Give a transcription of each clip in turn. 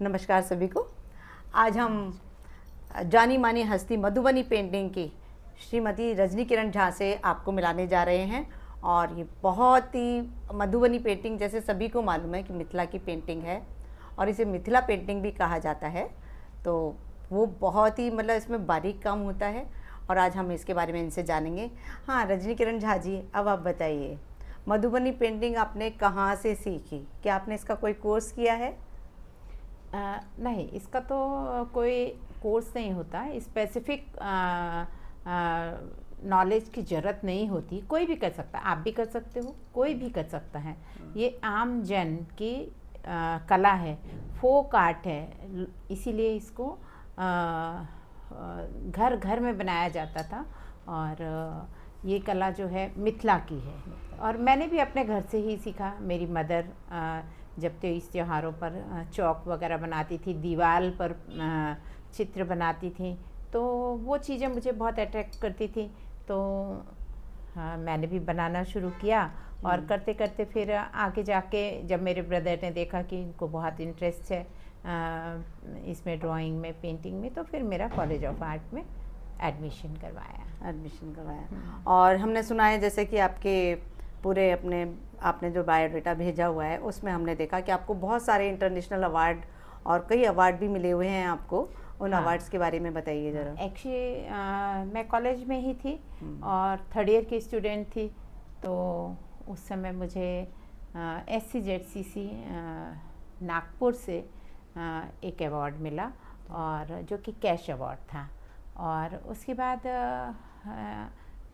नमस्कार सभी को। आज हम जानी मानी हस्ती मधुबनी पेंटिंग की श्रीमती रजनी किरण झा से आपको मिलाने जा रहे हैं। और ये बहुत ही मधुबनी पेंटिंग जैसे सभी को मालूम है कि मिथिला की पेंटिंग है और इसे मिथिला पेंटिंग भी कहा जाता है। तो वो बहुत ही मतलब इसमें बारीक काम होता है और आज हम इसके बारे में इनसे जानेंगे। हाँ रजनी किरण झा जी, अब आप बताइए, मधुबनी पेंटिंग आपने कहाँ से सीखी? क्या आपने इसका कोई कोर्स किया है? नहीं, इसका तो कोई कोर्स नहीं होता, स्पेसिफिक नॉलेज की ज़रूरत नहीं होती, कोई भी कर सकता है, आप भी कर सकते हो, कोई भी कर सकता है। ये आम जन की कला है, फोक आर्ट है, इसीलिए इसको घर घर में बनाया जाता था। और ये कला जो है मिथिला की है और मैंने भी अपने घर से ही सीखा। मेरी मदर जब तो इस त्योहारों पर चौक वगैरह बनाती थी, दीवार पर चित्र बनाती थी, तो वो चीज़ें मुझे बहुत अट्रैक्ट करती थी। तो मैंने भी बनाना शुरू किया और करते करते फिर आगे जाके जब मेरे ब्रदर ने देखा कि इनको बहुत इंटरेस्ट है इसमें, ड्राइंग में, पेंटिंग में, तो फिर मेरा कॉलेज ऑफ आर्ट में एडमिशन करवाया। और हमने सुना है जैसे कि आपके पूरे आपने जो बायोडाटा भेजा हुआ है उसमें हमने देखा कि आपको बहुत सारे इंटरनेशनल अवार्ड और कई अवार्ड भी मिले हुए हैं आपको। उन अवार्ड्स के बारे में बताइए ज़रा। एक्चुअली मैं कॉलेज में ही थी और थर्ड ईयर की स्टूडेंट थी, तो उस समय मुझे SCZCC नागपुर से एक अवार्ड मिला और जो कि कैश अवार्ड था। और उसके बाद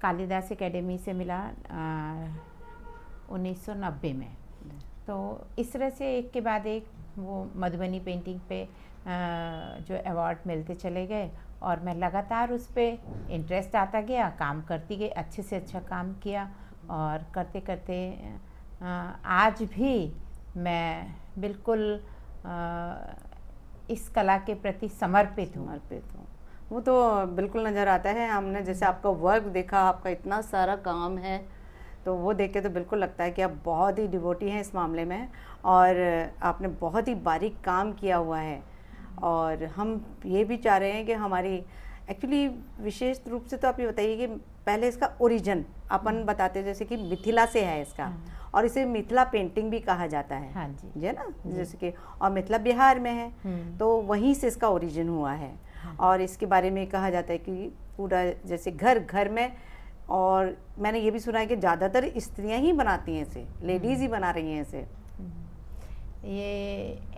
कालिदास एकेडमी से मिला 1990 में। तो इस तरह से एक के बाद एक वो मधुबनी पेंटिंग पे जो अवार्ड मिलते चले गए और मैं लगातार उस पर इंटरेस्ट आता गया, काम करती गई, अच्छे से अच्छा काम किया और करते करते आज भी मैं बिल्कुल इस कला के प्रति समर्पित हूँ। वो तो बिल्कुल नज़र आता है। हमने जैसे आपका वर्क देखा, आपका इतना सारा काम है, तो वो देख के तो बिल्कुल लगता है कि आप बहुत ही डिवोटी हैं इस मामले में और आपने बहुत ही बारीक काम किया हुआ है। और हम ये भी चाह रहे हैं कि हमारी एक्चुअली विशेष रूप से तो आप ये बताइए कि पहले इसका ओरिजिन अपन बताते हैं, जैसे कि मिथिला से है इसका और इसे मिथिला पेंटिंग भी कहा जाता है। हाँ जी, है ना, जैसे कि और मिथिला बिहार में है, तो वहीं से इसका ओरिजिन हुआ है। और इसके बारे में कहा जाता है कि पूरा जैसे घर घर में, और मैंने ये भी सुना है कि ज़्यादातर स्त्रियां ही बनाती हैं इसे, लेडीज़ ही बना रही हैं इसे। ये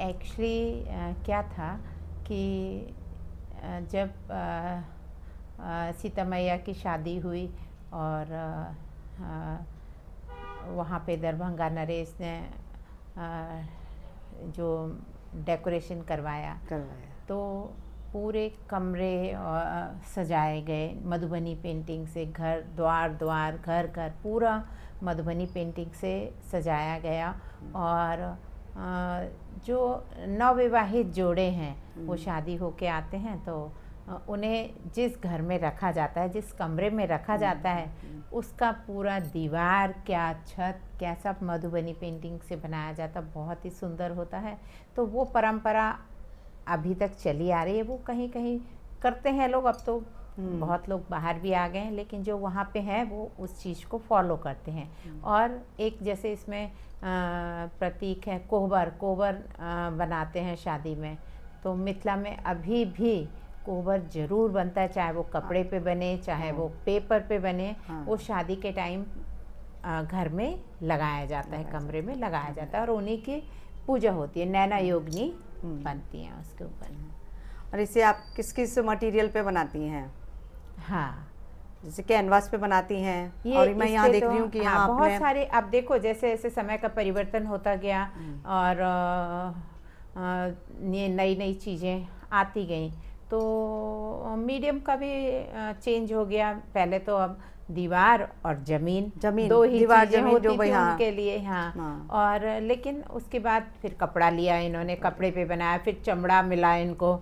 एक्चुअली क्या था कि जब सीता मैया की शादी हुई और वहाँ पे दरभंगा नरेश ने जो डेकोरेशन करवाया तो पूरे कमरे सजाए गए मधुबनी पेंटिंग से, घर द्वार घर घर पूरा मधुबनी पेंटिंग से सजाया गया। और जो नवविवाहित जोड़े हैं वो शादी होके आते हैं तो उन्हें जिस घर में रखा जाता है, जिस कमरे में रखा जाता है, उसका पूरा दीवार क्या, छत क्या, सब मधुबनी पेंटिंग से बनाया जाता, बहुत ही सुंदर होता है। तो वो परंपरा अभी तक चली आ रही है, वो कहीं कहीं करते हैं लोग, अब तो बहुत लोग बाहर भी आ गए हैं, लेकिन जो वहाँ पे हैं वो उस चीज़ को फॉलो करते हैं। और एक जैसे इसमें प्रतीक है कोहबर बनाते हैं शादी में, तो मिथिला में अभी भी कोहबर ज़रूर बनता है, चाहे वो कपड़े पे बने, चाहे वो पेपर पे बने, वो शादी के टाइम घर में लगाया जाता है, कमरे में लगाया जाता है और उन्हीं की पूजा होती है, नैना योगिनी बनती हैं उसके ऊपर। और इसे आप किस किस मटेरियल पे बनाती हैं? हाँ, जैसे कैनवास पे बनाती हैं, और मैं यहाँ देख रही हूँ कि यहाँ बहुत सारे, अब देखो जैसे जैसे समय का परिवर्तन होता गया और नई नई चीज़ें आती गई, तो मीडियम का भी चेंज हो गया। पहले तो अब दीवार और जमीन दो ही चीज़ें होती थी उनके लिए। हाँ, और लेकिन उसके बाद फिर कपड़ा लिया इन्होंने, कपड़े पे बनाया, फिर चमड़ा मिला इनको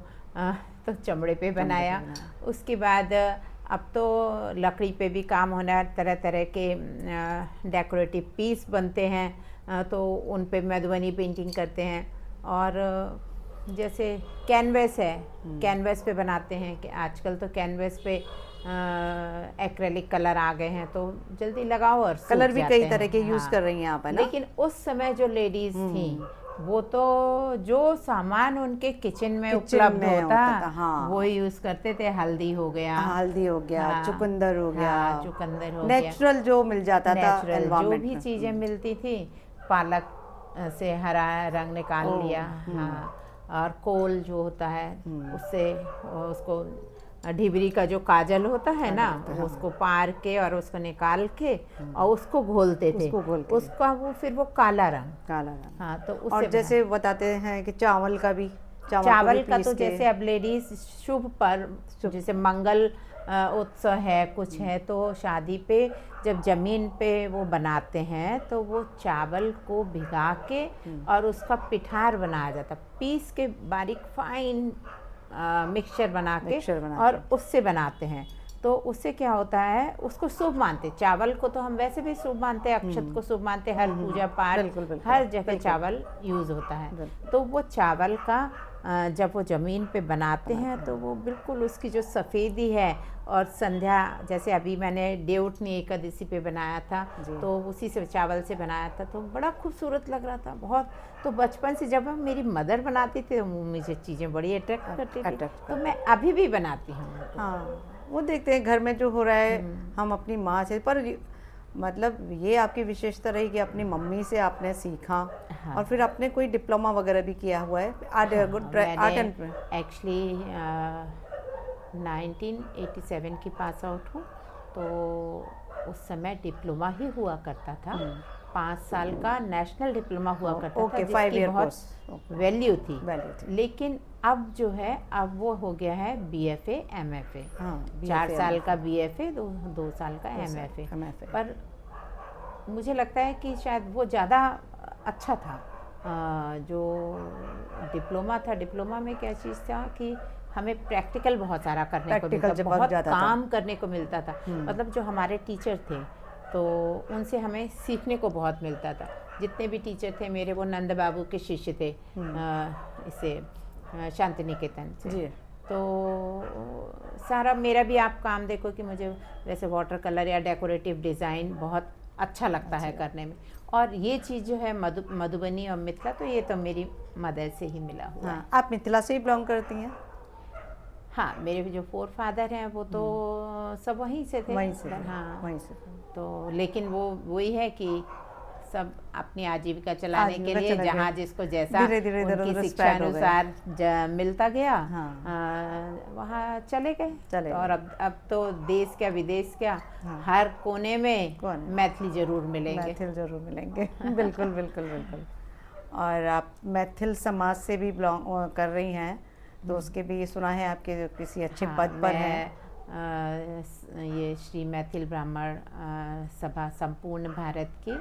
तो चमड़े पे बनाया। उसके बाद अब तो लकड़ी पे भी काम होना, तरह तरह के डेकोरेटिव पीस बनते हैं, तो उन पे मधुबनी पेंटिंग करते हैं। और जैसे कैनवस है, कैनवस पे बनाते हैं कि आजकल तो कैनवस पे एक्रेलिक कलर आ गए हैं, तो जल्दी लगाओ और सूख कलर भी जाते कई तरह के हैं। यूज कर रही हैं आप, है ना? लेकिन उस समय जो लेडीज थी वो तो जो सामान उनके किचन में उपलब्ध होता हाँ। वो यूज करते थे। हल्दी हो गया, हल्दी हो गया, हाँ, चुकंदर हो गया, हाँ, चुकंदर हो गया, नेचुरल जो मिल जाता था नेचुरल जो एनवायरनमेंट भी में। चीजें मिलती थी, पालक से हरा रंग निकाल लिया, हाँ, और कोल जो होता है उससे उसको ढिबरी का जो काजल होता है ना, उसको पार के और उसको निकाल के और उसको घोलते थे, उसका वो फिर वो काला रंग। हाँ, तो और जैसे बताते हैं कि चावल का भी, चावल का तो जैसे अब लेडीज शुभ पर, जैसे मंगल उत्सव है, कुछ है, तो शादी पे जब जमीन पे वो बनाते हैं तो वो चावल को भिगा के और उसका पिठार बनाया जाता, पीस के बारीक फाइन मिक्सचर बना के और उससे बनाते हैं। तो उससे क्या होता है, उसको शुभ मानते, चावल को तो हम वैसे भी शुभ मानते हैं, अक्षत को शुभ मानते हैं, हर पूजा पाठ हर जगह चावल यूज होता है। तो वो चावल का जब वो ज़मीन पे बनाते हैं तो वो बिल्कुल उसकी जो सफ़ेदी है, और संध्या जैसे अभी मैंने देवउठनी एकादशी पे बनाया था तो उसी से चावल से बनाया था, तो बड़ा खूबसूरत लग रहा था बहुत। तो बचपन से जब मेरी मदर बनाती थी तो मुझे चीज़ें बड़ी अट्रैक्ट करती थी, तो मैं अभी भी बनाती हूँ। हाँ, वो देखते हैं घर में जो हो रहा है हम अपनी माँ से, पर मतलब ये आपकी विशेषता रही कि अपनी मम्मी से आपने सीखा। हाँ। और फिर आपने कोई डिप्लोमा वगैरह भी किया हुआ है आर्ट एंड एक्चुअली 1987 की पास आउट हूँ, तो उस समय डिप्लोमा ही हुआ करता था, 5 साल का नेशनल डिप्लोमा हुआ करता था, जिसकी बहुत वैल्यू थी। लेकिन अब जो है, अब वो हो गया है BFA MFA, 4 साल का BFA, 2 साल का MFA। पर मुझे लगता है कि शायद वो ज़्यादा अच्छा था। जो डिप्लोमा था, डिप्लोमा में क्या चीज़ था कि हमें प्रैक्टिकल बहुत सारा करने को मिलता था, बहुत काम करने को मिलता था। मतलब जो हमारे टीचर थे तो उनसे हमें सीखने को बहुत मिलता था। जितने भी टीचर थे मेरे, वो नंद बाबू के शिष्य थे, इसे शांति निकेतन से। तो सारा मेरा भी आप काम देखो कि मुझे वैसे वाटर कलर या डेकोरेटिव डिज़ाइन बहुत अच्छा लगता है करने में, और ये चीज़ जो है मधुबनी और मिथिला, तो ये तो मेरी मदर से ही मिला हुआ है। आप मिथिला से ही बिलोंग करती हैं? हाँ, मेरे जो 4 फादर हैं वो तो सब वहीं से थे। वहीं से, हाँ, वहीं से। तो लेकिन वो वही है कि सब अपनी आजीविका चलाने के लिए जहाँ जिसको जैसा उनकी शिक्षा अनुसार मिलता गया, वहाँ चले गए। और अब तो देश क्या विदेश क्या, हर कोने में मैथिली जरूर मिलेंगे। मैथिल जरूर मिलेंगे। बिल्कुल बिल्कुल बिल्कुल। और आप मैथिल समाज से भी बिलोंग कर रही हैं, तो उसके भी सुना है आपके किसी अच्छे पद पर हैं। ये श्री मैथिल ब्राह्मण सभा संपूर्ण भारत की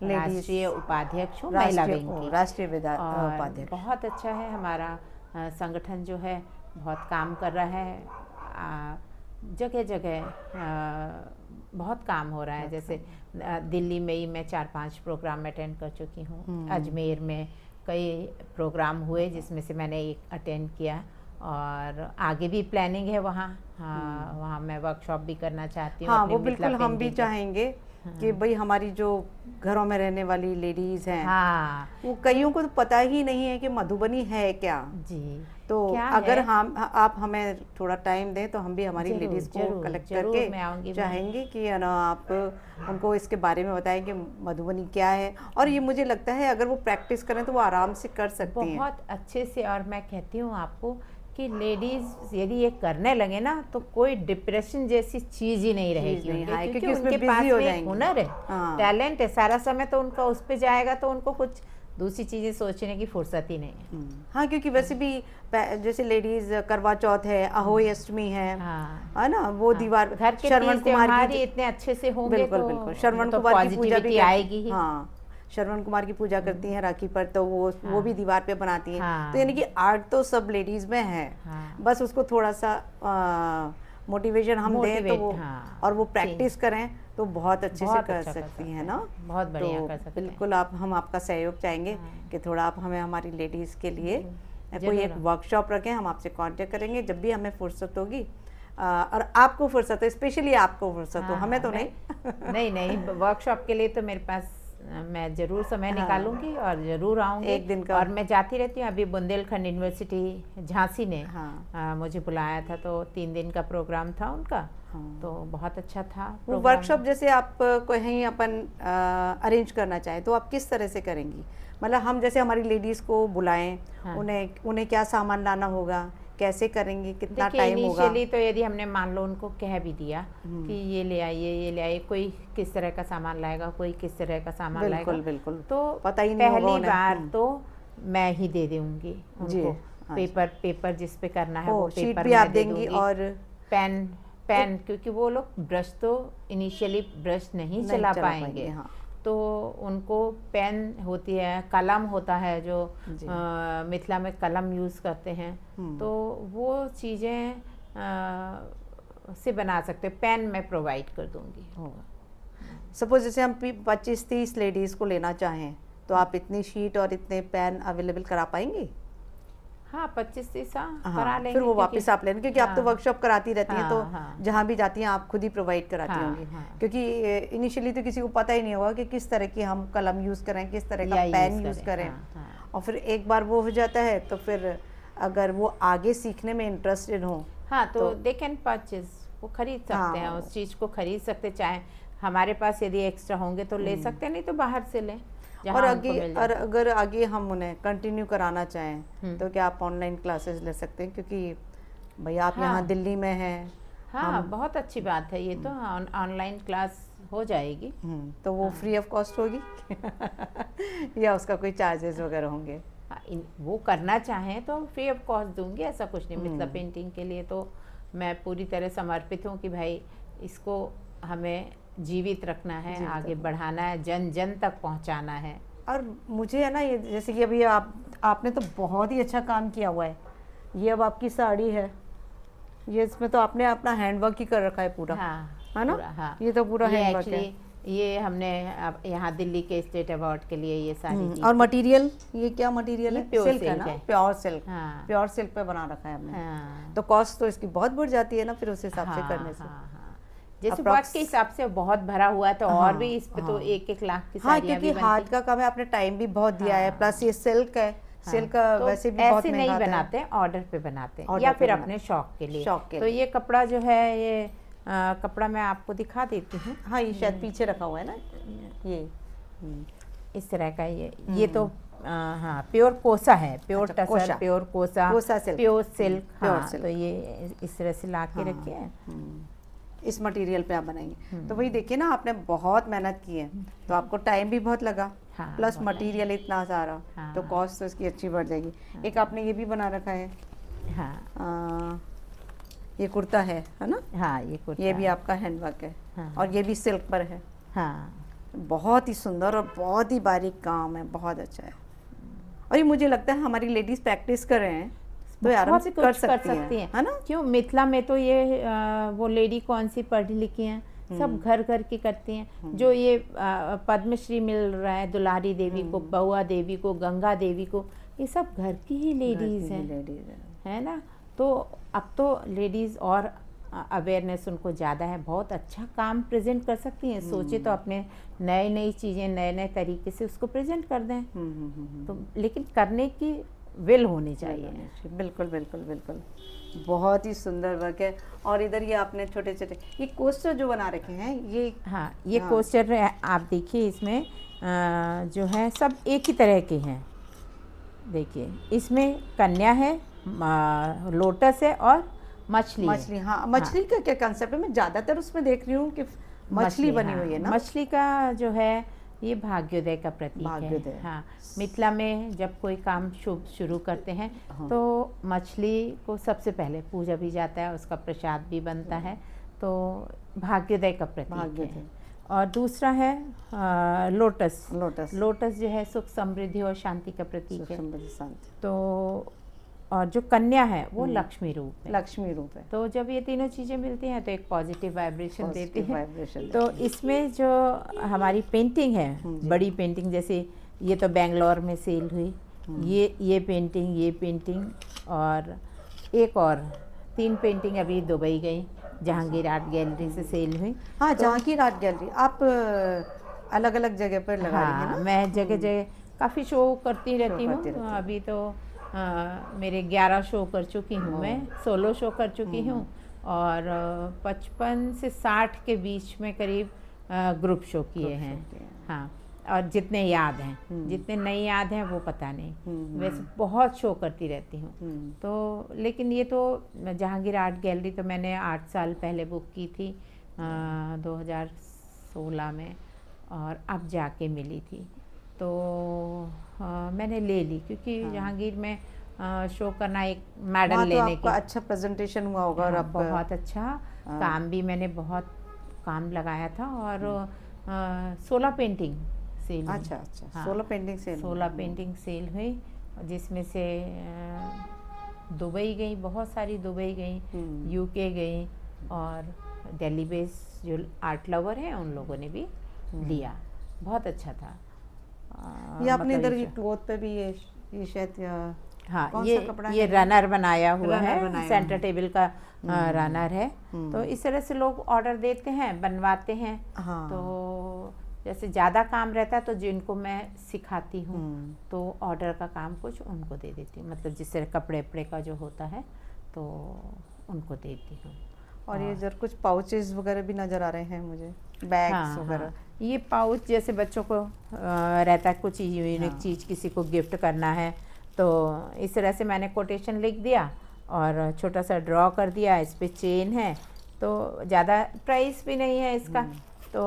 राष्ट्रीय उपाध्यक्ष हूँ, महिला विंग की राष्ट्रीय उपाध्यक्ष। बहुत अच्छा है हमारा संगठन जो है, बहुत काम कर रहा है, जगह जगह बहुत काम हो रहा है। जैसे दिल्ली में ही मैं 4-5 प्रोग्राम अटेंड कर चुकी हूँ, अजमेर में कई प्रोग्राम हुए जिसमें से मैंने एक अटेंड किया, और आगे भी प्लानिंग है वहाँ। हाँ, वहाँ मैं वर्कशॉप भी करना चाहती हूँ। हाँ, वो बिल्कुल हम भी चाहेंगे कि भाई हमारी जो घरों में रहने वाली लेडीज हैं, हाँ, वो कईयों को तो पता ही नहीं है कि मधुबनी है क्या जी। तो अगर हम आप हमें थोड़ा टाइम दें तो हम भी हमारी लेडीज को कलेक्ट करके चाहेंगे कि ना आप उनको इसके बारे में बताएं कि मधुबनी क्या है। और ये मुझे लगता है अगर वो प्रैक्टिस करें तो वो आराम से कर सकती हैं बहुत अच्छे से। और मैं कहती हूँ आपको कि लेडीज यदि ये करने लगे ना तो कोई डिप्रेशन जैसी चीज ही नहीं रहेगी, क्योंकि उनके पास में हुनर है, टैलेंट है। सारा समय तो उनका उस पे जाएगा तो उनको कुछ दूसरी चीजें सोचने की फुर्सत ही नहीं है। हाँ, क्योंकि वैसे भी जैसे लेडीज करवा चौथ है, अहोई अष्टमी है ना, वो दीवार घर के श्रवण कुमार की इतने अच्छे से होंगे, बिल्कुल बिल्कुल श्रवण कुमार की पूजा भी आएगी। हाँ, श्रवण कुमार की पूजा करती हैं राखी पर, तो वो भी दीवार पे बनाती हैं। तो यानी कि आर्ट तो सब लेडीज में है, बस उसको थोड़ा सा मोटिवेशन हम दें तो वो और वो प्रैक्टिस करें तो बहुत अच्छे से बहुत कर अच्छा कर सकती सकते हैं ना। बहुत बढ़िया तो कर सकते हैं। बिल्कुल आप हम आपका सहयोग चाहेंगे कि थोड़ा आप हमें हमारी लेडीज़ के लिए कोई जरूर। एक वर्कशॉप रखें, हम आपसे कांटेक्ट करेंगे जब भी हमें फुर्सत होगी। और आपको फुर्सत हो, स्पेशली आपको फुर्सत हो, हमें तो नहीं। नहीं नहीं, वर्कशॉप के लिए तो मेरे पास मैं ज़रूर समय हाँ। निकालूंगी और ज़रूर आऊँगी। एक दिन का। और मैं जाती रहती हूँ। अभी बुंदेलखंड यूनिवर्सिटी झांसी ने हाँ। मुझे बुलाया था, तो 3 दिन का प्रोग्राम था उनका। हाँ। तो बहुत अच्छा था वो प्रोग्राम। वर्कशॉप जैसे आप कहीं अपन अरेंज करना चाहें तो आप किस तरह से करेंगी? मतलब हम जैसे हमारी लेडीज़ को बुलाएं, हाँ। उन्हें क्या सामान लाना होगा, कैसे करेंगे, कितना देखिए, टाइम होगा? इनिशियली तो यदि हमने मान लो उनको कह भी दिया कि ये ले आइए, कोई किस तरह का सामान लाएगा, कोई किस तरह का सामान लाएगा, बिल्कुल तो पता ही नहीं होगा पहली उन्हें। बार तो मैं ही दे दूंगी जी, उनको हाँ पेपर जिस पे करना है वो शीट पेपर भी आप मैं दे देंगी दूंगी। और पेन क्योंकि वो लोग ब्रश तो इनिशियली ब्रश नहीं चला पाएंगे। हाँ। तो उनको पेन होती है, कलम होता है जो जी। मिथिला में कलम यूज़ करते हैं, तो वो चीज़ें से बना सकते। पेन मैं प्रोवाइड कर दूंगी। सपोज जैसे हम 25-30 लेडीज़ को लेना चाहें तो आप इतनी शीट और इतने पेन अवेलेबल करा पाएंगी? हाँ, 25-30 हाँ, करा लेंगे। फिर वो वापस आप लेंगे, क्योंकि आप तो वर्कशॉप कराती रहती हैं, तो हाँ। जहाँ भी जाती हैं आप खुद ही प्रोवाइड कराती हाँ, होंगी। हाँ। क्योंकि इनिशियली तो किसी को पता ही नहीं होगा कि किस तरह की हम कलम यूज़ करें, किस तरह का पेन यूज़ करें। हाँ। और फिर एक बार वो हो जाता है तो फिर अगर वो आगे सीखने में इंटरेस्टेड हो हाँ, तो दे कैन परचेज, वो खरीद सकते हैं, उस चीज़ को खरीद सकते। चाहे हमारे पास यदि एक्स्ट्रा होंगे तो ले सकते हैं, नहीं तो बाहर से लें और अगर आगे हम उन्हें कंटिन्यू कराना चाहें तो क्या आप ऑनलाइन क्लासेस ले सकते हैं? क्योंकि भैया आप यहाँ दिल्ली में हैं। हाँ, बहुत अच्छी बात है ये तो। ऑनलाइन क्लास हो जाएगी। तो वो फ्री ऑफ कॉस्ट होगी या उसका कोई चार्जेस वगैरह होंगे? वो करना चाहें तो फ्री ऑफ कॉस्ट दूंगी, ऐसा कुछ नहीं। मिथिला पेंटिंग के लिए तो मैं पूरी तरह समर्पित हूँ कि भाई इसको हमें जीवित रखना है, आगे बढ़ाना है, जन जन तक पहुँचाना है। और मुझे है ना, ये जैसे कि अभी आपने तो बहुत ही अच्छा काम किया हुआ है। ये अब आपकी साड़ी है, ये इसमें तो आपने अपना हैंडवर्क ही कर रखा है पूरा। हाँ, है ना? हाँ। ये तो पूरा हैंडवर्क है। ये हमने यहाँ दिल्ली के स्टेट अवार्ड के लिए ये सारी और मटेरियल, ये क्या मटेरियल है? प्योर सिल्क है ना? Pure silk. हाँ। प्योर सिल्क पे बना रखा है हमने। हाँ। तो कॉस्ट तो इसकी बहुत बढ़ जाती है ना फिर उस हिसाब से करने से। हाँ। जैसे वर्क के हिसाब से बहुत भरा हुआ है तो और भी इस पे तो 1-1 लाख की साड़ियाँ भी बनती। क्योंकि हाथ का काम है, आपने टाइम भी बहुत दिया है, प्लस ये सिल्क है। सिल्क तो वैसे भी बहुत महंगा नहीं बनाते हैं, ऑर्डर पे बनाते हैं या फिर अपने शौक के लिए। तो ये कपड़ा जो है, ये कपड़ा मैं आपको दिखा देती हूँ। हाँ, ये शायद पीछे रखा हुआ है ना, ये इस तरह का। ये तो हाँ, प्योर कोसा है, प्योर टसर, प्योर कोसा सिल्क, प्योर सिल्क। हाँ, तो ये इस तरह से ला के रखे हैं। इस मटेरियल पे आप बनाएंगे तो वही देखिए ना, आपने बहुत मेहनत की है, तो आपको टाइम भी बहुत लगा। प्लस मटेरियल इतना सारा, तो कॉस्ट तो इसकी अच्छी बढ़ जाएगी। एक आपने ये भी बना रखा है। हाँ, ये कुर्ता है ना? हाँ, ये कुर्ता, ये भी आपका हैंडवर्क है। और ये भी सिल्क पर है। हाँ, बहुत ही सुंदर और बहुत ही बारीक काम है, बहुत अच्छा है। और ये मुझे लगता है हमारी लेडीज प्रैक्टिस कर रहे हैं तो आराम से कर सकती हैं, है ना? क्यों, मिथिला में तो ये वो लेडी कौन सी पढ़ी लिखी हैं, सब घर घर की करती हैं। जो ये पद्मश्री मिल रहा है दुलारी देवी को, बहुआ देवी को, गंगा देवी को, ये सब घर की ही लेडीज हैं, है ना? तो अब तो लेडीज और अवेयरनेस उनको ज़्यादा है, बहुत अच्छा काम प्रेजेंट कर सकती हैं। सोचे तो अपने नई चीज़ें नए तरीके से उसको प्रेजेंट कर दें। तो लेकिन करने की विल होनी चाहिए। बिल्कुल बिल्कुल बिल्कुल, बहुत ही सुंदर वर्क है। और इधर ये आपने छोटे छोटे ये कोस्टर जो बना रखे हैं, ये हाँ, ये कोस्टर आप देखिए, इसमें जो है सब एक ही तरह के हैं। देखिए, इसमें कन्या है, लोटस है और मछली। हाँ, मछली का क्या कंसेप्ट है? मैं ज़्यादातर उसमें देख रही हूँ कि मछली बनी हुई है ना। मछली का जो है ये भाग्योदय का प्रतीक है। हाँ, मिथिला में जब कोई काम शुभ शुरू करते हैं तो मछली को सबसे पहले पूजा भी जाता है, उसका प्रसाद भी बनता है, तो भाग्योदय का प्रतीक है। और दूसरा है लोटस जो है सुख समृद्धि और शांति का प्रतीक है। तो और जो कन्या है वो लक्ष्मी रूप है। लक्ष्मी रूप है। तो जब ये तीनों चीज़ें मिलती हैं तो एक पॉजिटिव वाइब्रेशन देती है। वाइब्रेशन तो इसमें जो हमारी पेंटिंग है, बड़ी पेंटिंग, जैसे ये तो बेंगलोर में सेल हुई, ये पेंटिंग और एक और 3 पेंटिंग अभी दुबई गई, जहांगीर आर्ट गैलरी से सेल हुई। हाँ, जहांगीर आर्ट गैलरी आप अलग अलग जगह पर लगा रही हैं ना? मैं जगह जगह काफ़ी शो करती रहती हूँ। अभी तो मेरे 11 शो कर चुकी हूँ, मैं 16 शो कर चुकी हूँ और 55 से 60 के बीच में करीब ग्रुप शो किए हैं। हाँ, और जितने याद हैं, जितने नहीं याद हैं वो पता नहीं। वैसे बहुत शो करती रहती हूँ। तो लेकिन ये तो जहांगीर आर्ट गैलरी तो मैंने 8 साल पहले बुक की थी 2016 में, और अब जाके मिली थी। तो मैंने ले ली क्योंकि जहांगीर में शो करना एक मेडल लेने की। अच्छा प्रेजेंटेशन हुआ होगा। और अब बहुत अच्छा काम भी मैंने बहुत काम लगाया था और 16 पेंटिंग सेल हुई। अच्छा, 16 पेंटिंग सेल हुई, जिसमें से दुबई गई, बहुत सारी दुबई गई, यूके गई, और दिल्ली बेस जो आर्ट लवर हैं उन लोगों ने भी लिया। बहुत अच्छा था। ये आपने इधर की क्लोथ पे भी ये शायद हाँ, कौन सा कपड़ा ये है? रनर बनाया हुआ है, सेंटर टेबल का रनर है। तो इस तरह से लोग ऑर्डर देते हैं, बनवाते हैं। हाँ। तो जैसे ज़्यादा काम रहता है तो जिनको मैं सिखाती हूँ तो ऑर्डर का काम कुछ उनको दे देती हूँ, मतलब जिस तरह कपड़े वपड़े का जो होता है तो उनको देती हूँ। और ये जर कुछ पाउचेस वगैरह भी नज़र आ रहे हैं मुझे, बैग्स वगैरह। हाँ, ये पाउच जैसे बच्चों को रहता है कुछ यूनिक चीज़ किसी को गिफ्ट करना है, तो इस तरह से मैंने कोटेशन लिख दिया और छोटा सा ड्रॉ कर दिया। इस पे चेन है, तो ज़्यादा प्राइस भी नहीं है इसका, तो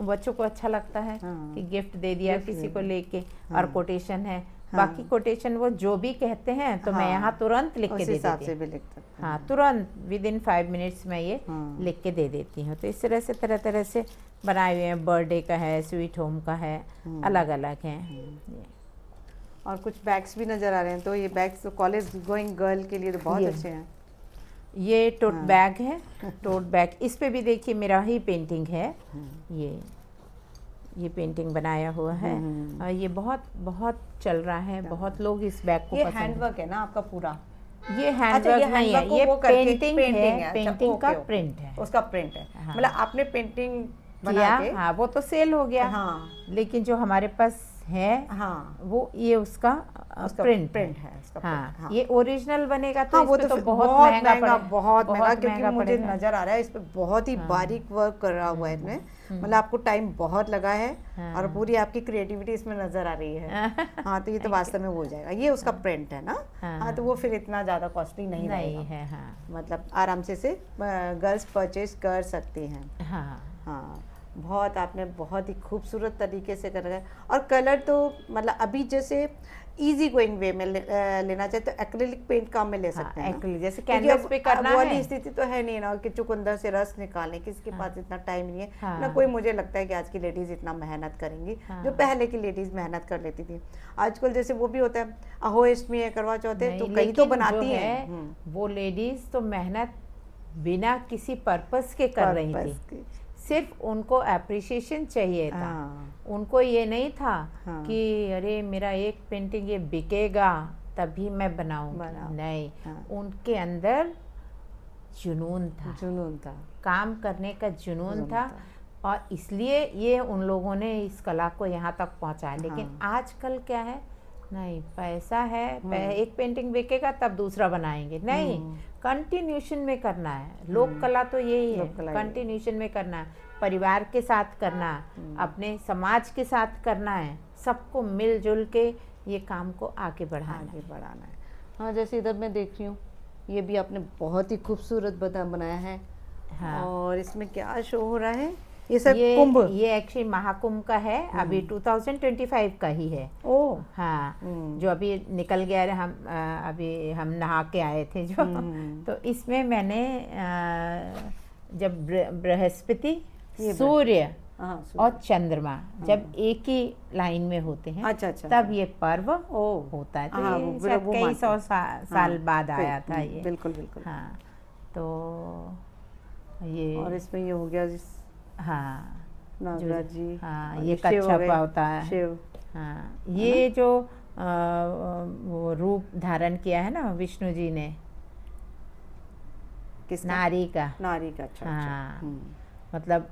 बच्चों को अच्छा लगता है कि गिफ्ट दे दिया किसी को लेके। और कोटेशन है, बाकी कोटेशन वो जो भी कहते हैं तो मैं यहाँ तुरंत लिख के दे देती हूँ। हाँ, तुरंत विदिन 5 मिनट्स में ये लिख के दे देती हूँ। तो इस तरह से तरह तरह से बनाए हुए हैं। बर्थडे का है, स्वीट होम का है, अलग अलग हैं। और कुछ बैग्स भी नज़र आ रहे हैं। तो ये बैग्स तो कॉलेज गोइंग गर्ल के लिए तो बहुत अच्छे हैं। ये टोट बैग है, टोट बैग। इस पे भी देखिए मेरा ही पेंटिंग है। ये पेंटिंग बनाया हुआ है। ये बहुत बहुत चल रहा है, बहुत लोग इस बैग को पसंद। हैंडवर्क है ना आपका पूरा? ये हैंडवर्क नहीं है, ये पेंटिंग है। पेंटिंग का प्रिंट है, उसका प्रिंट है। मतलब आपने पेंटिंग किया, हाँ, वो तो सेल हो गया। हाँ, लेकिन जो हमारे पास है वो ये उसका प्रिंट है। हाँ, ये ओरिजिनल बनेगा तो वो इस पे तो बहुत महंगा, बहुत महंगा, क्योंकि मुझे नजर आ रहा है इस पे बहुत ही बारीक वर्क कर रहा हुआ है इसमें। मतलब आपको टाइम बहुत लगा है और पूरी आपकी क्रिएटिविटी इसमें नजर आ रही है। हाँ, तो ये तो वास्तव में हो जाएगा। ये उसका प्रिंट है ना? हाँ, तो वो फिर इतना ज्यादा कॉस्टली नहीं है। मतलब आराम से गर्ल्स परचेज कर सकती हैं। हाँ, बहुत आपने बहुत ही खूबसूरत तरीके से कर रखा है। और कलर तो मतलब अभी जैसे इजी गोइंग वे में लेना चाहे तो एक्रिलिक पेंट काम में ले सकते हैं। एक्रिलिक जैसे कैनवस पे करना है, वाली स्थिति तो है नहीं ना कि चुकंदर से रस निकालें, किसी के पास इतना टाइम नहीं है ना। कोई मुझे लगता है कि आज की लेडीज इतना मेहनत करेंगी जो पहले की लेडीज मेहनत कर लेती थी। आजकल जैसे वो भी होता है अहोइष्टमी है, करवा चौथ है, तो कहीं तो बनाती है वो लेडीज तो मेहनत बिना किसी पर्पस के कर रही थी। सिर्फ उनको अप्रिसिएशन चाहिए था। उनको ये नहीं था कि अरे मेरा एक पेंटिंग ये बिकेगा तभी मैं बनाऊंगा। नहीं, उनके अंदर जुनून था, काम करने का जुनून था। और इसलिए ये उन लोगों ने इस कला को यहाँ तक पहुँचाया। लेकिन आजकल क्या है, नहीं पैसा है, एक पेंटिंग बिकेगा तब दूसरा बनाएंगे, नहीं, कंटिन्यूशन में करना है। लोक कला तो यही है, कंटिन्यूशन में करना है, परिवार के साथ करना, अपने समाज के साथ करना है, सबको मिलजुल के ये काम को आगे बढ़ाना है। हाँ, जैसे इधर मैं देख रही हूँ, ये भी आपने बहुत ही खूबसूरत बनाया है। हाँ। और इसमें क्या शो हो रहा है? ये सब कुंभ, ये एक्चुअली महाकुंभ का है, अभी 2025 का ही है। ओह हाँ, जो अभी निकल गया है। अभी हम नहा के आए थे जो, तो इसमें मैंने जब बृहस्पति, सूर्य हाँ, और चंद्रमा जब एक ही लाइन में होते हैं, अच्छा अच्छा, तब ये पर्व ओ होता है। तो हाँ, ये वो शायद कई मानते सौ हैं। साल बाद आया था ये। बिल्कुल बिल्कुल। हाँ, तो ये और इसमें ये हो गया जिस हाँ नागराज जी, हाँ, और ये शिव हो कच्छप गए, होता है। शिव। हाँ, ये जो वो रूप धारण किया है ना विष्णु जी ने, किसका? नारी का। नारी का, अच्छा अच्छा। हाँ, मतलब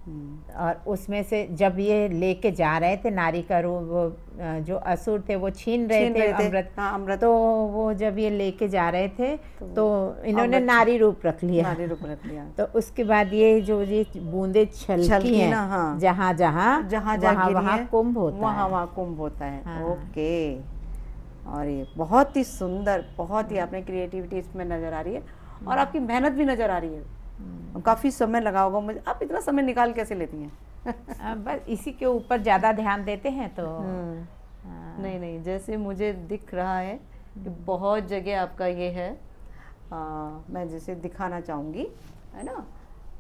हम्म, और उसमें से जब ये लेके जा रहे थे नारी का रूप, वो जो असुर थे वो छीन रहे थे अमृत। हाँ, अमृत। तो वो जब ये लेके जा रहे थे तो इन्होंने अमृत नारी रूप रख लिया। नारी रूप रख लिया। तो उसके बाद ये जो ये बूंदे छलकी हैं ना, हाँ, जहाँ जहाँ जहाँ वहाँ गिरी वहाँ है, कुंभ होता वहाँ है। वहाँ कुंभ होता है। हाँ। ओके। और ये बहुत ही सुंदर, बहुत ही आपने क्रिएटिविटी इसमें नज़र आ रही है, और आपकी मेहनत भी नज़र आ रही है। काफ़ी समय लगा होगा मुझे, आप इतना समय निकाल कैसे लेती हैं? बस इसी के ऊपर ज़्यादा ध्यान देते हैं तो नहीं नहीं, जैसे मुझे दिख रहा है कि बहुत जगह आपका ये है, मैं जैसे दिखाना चाहूँगी, है ना।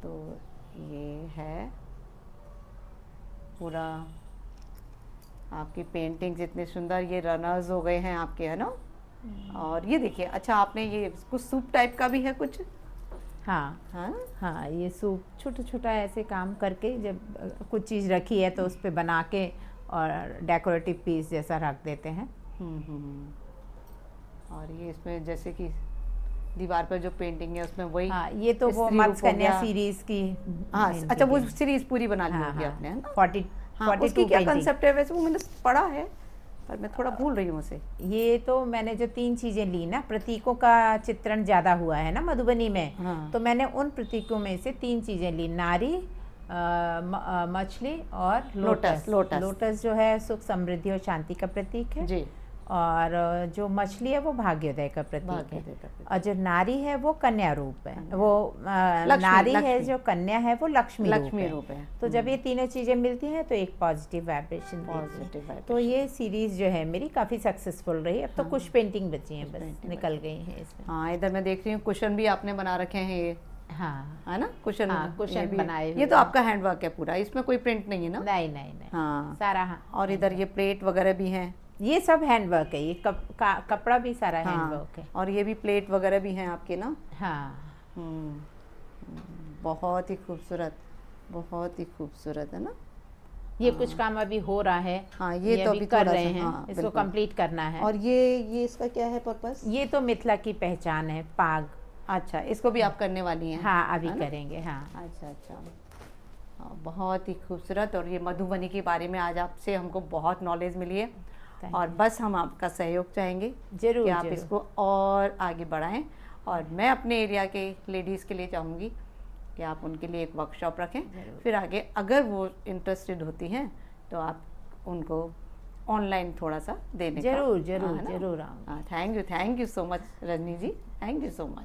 तो ये है पूरा आपकी पेंटिंग्स इतने सुंदर, ये रनर्स हो गए हैं आपके, है ना। और ये देखिए, अच्छा आपने ये कुछ सूप टाइप का भी है कुछ? हाँ हाँ हाँ, ये सूप छोटा छोटा ऐसे काम करके जब कुछ चीज़ रखी है तो उस पे बना के और डेकोरेटिव पीस जैसा रख देते हैं। और ये इसमें जैसे कि दीवार पर जो पेंटिंग है उसमें वही, हाँ, ये तो वो स्त्री रूप मत्स्य हो कन्या गया। सीरीज की हाँ, painting अच्छा, वो है। सीरीज पूरी बना ली हाँ होगी हाँ, आपने, है ना। 42 उसकी क्या पेंटिंग। कंसेप्ट है वैसे, वो मैंने पढ़ा है पर मैं थोड़ा भूल रही हूँ उसे। ये तो मैंने जो 3 चीज़ें ली ना, प्रतीकों का चित्रण ज़्यादा हुआ है ना मधुबनी में। हाँ। तो मैंने उन प्रतीकों में से 3 चीज़ें ली, नारी, मछली और लोटस। लोटस जो है सुख समृद्धि और शांति का प्रतीक है जी। और जो मछली है वो भाग्योदय का प्रतीक भाग्योदय है। का प्रतीक। और जो नारी है वो कन्या रूप है, वो लक्ष्मी, नारी है, लक्ष्मी। जो कन्या है वो लक्ष्मी लक्ष्मी रूप रूप है। है। तो जब ये तीनों चीज़ें मिलती हैं तो एक पॉजिटिव वाइब्रेशन देती है। तो ये सीरीज जो है मेरी काफ़ी सक्सेसफुल रही। अब तो कुछ पेंटिंग बची हैं, बस निकल गई हैं इसमें। हाँ, इधर मैं देख रही हूँ कुशन भी आपने बना रखे हैं, ये हाँ, है ना, कुशन। हाँ, कुशन बनाए हुए ये तो आपका हैंडवर्क है पूरा, इसमें कोई प्रिंट नहीं है ना? नहीं नहीं नहीं, हाँ, सारा हाँ। और इधर ये प्लेट वगैरह भी हैं, ये सब हैंडवर्क है, ये कपड़ा भी सारा हैंडवर्क है। और ये भी प्लेट वगैरह भी हैं आपके ना। हाँ, बहुत ही खूबसूरत, बहुत ही खूबसूरत, है ना। ये कुछ काम अभी हो रहा है। हाँ, ये तो अभी कर थोड़ा रहे सा, हैं, हाँ, इसको बिल्कुल। कंप्लीट करना है। और ये इसका क्या है पर्पस? ये तो मिथिला की पहचान है, पाग। अच्छा, इसको भी आप करने वाली हैं? हाँ, अभी करेंगे। हाँ, अच्छा अच्छा, हाँ, बहुत ही खूबसूरत। और ये मधुबनी के बारे में आज आपसे हमको बहुत नॉलेज मिली है, और बस हम आपका सहयोग चाहेंगे जरूर कि आप जरूर। इसको और आगे बढ़ाएं। और मैं अपने एरिया के लेडीज़ के लिए चाहूँगी कि आप उनके लिए एक वर्कशॉप रखें, फिर आगे अगर वो इंटरेस्टेड होती हैं तो आप उनको ऑनलाइन थोड़ा सा देने का। जरूर जरूर जरूर। Thank you so much Rajni ji, thank you so much.